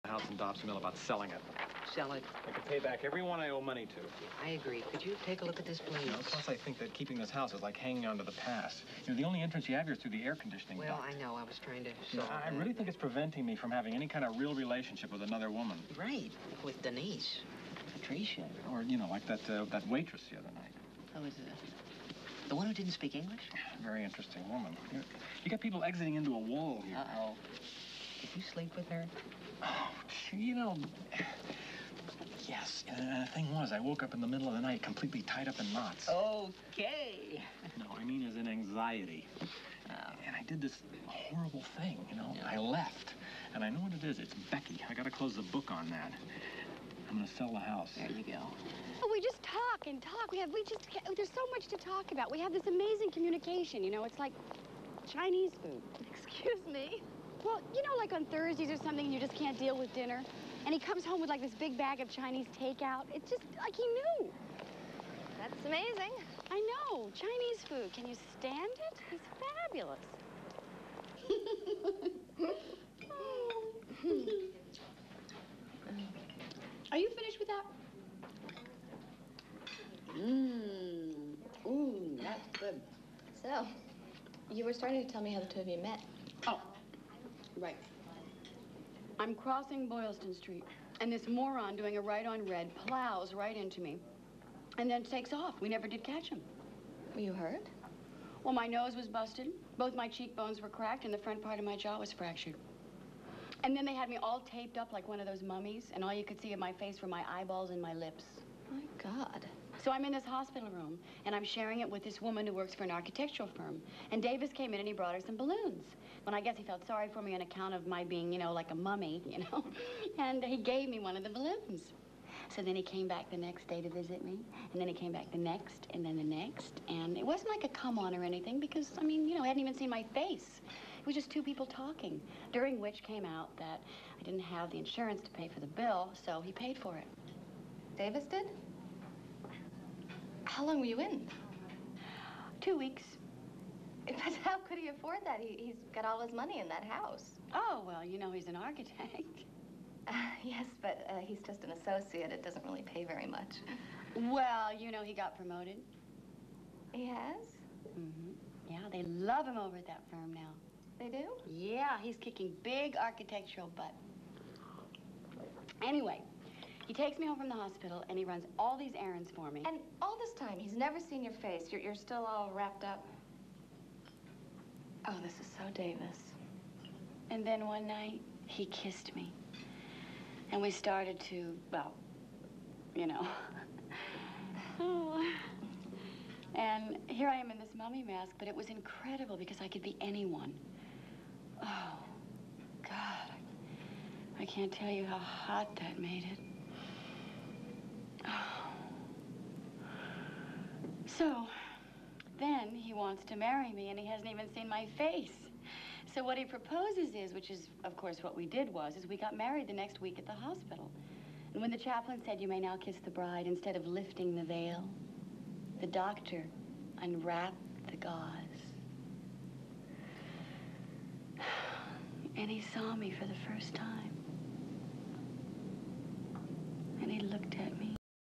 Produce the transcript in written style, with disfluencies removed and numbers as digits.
House in Dobbs Mill about selling it. Sell it. I could pay back everyone I owe money to. I agree. Could you take a look at this, please? Plus, I think that keeping this house is like hanging on to the past. The only entrance you have here is through the air conditioning Well, duct. I know. I was trying to I solve really think it's preventing me from having any kind of real relationship with another woman. Right. With Denise. Patricia. Or, like that waitress the other night. Oh, is it? The one who didn't speak English? Very interesting woman. You got people exiting into a wall here. Uh-oh. Did you sleep with her? Oh, yes. And the thing was, I woke up in the middle of the night completely tied up in knots. Okay. No, I mean as in anxiety. And I did this horrible thing, Yeah. I left. And I know what it is. It's Becky. I got to close the book on that. I'm going to sell the house. There you go. Oh, we just talk and talk. There's so much to talk about. We have this amazing communication, It's like Chinese food. Excuse me? Well, like on Thursdays or something, you just can't deal with dinner. And he comes home with, like, this big bag of Chinese takeout. It's just like he knew. That's amazing. I know. Chinese food. Can you stand it? He's fabulous. Are you finished with that? Ooh, that's good. So, you were starting to tell me how the two of you met. Oh, right. I'm crossing Boylston Street, and this moron doing a right on red plows right into me, and then takes off. We never did catch him. Were you hurt? Well, my nose was busted, both my cheekbones were cracked, and the front part of my jaw was fractured. And then they had me all taped up like one of those mummies, and all you could see of my face were my eyeballs and my lips. My God. So I'm in this hospital room, and I'm sharing it with this woman who works for an architectural firm. And Davis came in, and he brought her some balloons. When I guess he felt sorry for me on account of my being, like a mummy, And he gave me one of the balloons. So then he came back the next day to visit me, and then he came back the next, and then the next. And it wasn't like a come-on or anything, because, I hadn't even seen my face. It was just two people talking, during which came out that I didn't have the insurance to pay for the bill, so he paid for it. Davis did? How long were you in? 2 weeks. But how could he afford that? He's got all his money in that house. Oh, well, he's an architect. Yes, but he's just an associate. It doesn't really pay very much. Well, he got promoted. He has? Mm-hmm. Yeah, they love him over at that firm now. They do? Yeah, he's kicking big architectural butt. Anyway, he takes me home from the hospital, and he runs all these errands for me. And all this time, he's never seen your face. You're still all wrapped up. Oh, this is so Davis. And then one night, he kissed me. And we started to, well, Oh. And here I am in this mummy mask, but it was incredible because I could be anyone. Oh, God. I can't tell you how hot that made it. Oh. So, then he wants to marry me, and he hasn't even seen my face. So what he proposes is, which is, of course, what we did is we got married the next week at the hospital. And when the chaplain said, "You may now kiss the bride," instead of lifting the veil, the doctor unwrapped the gauze. And he saw me for the first time.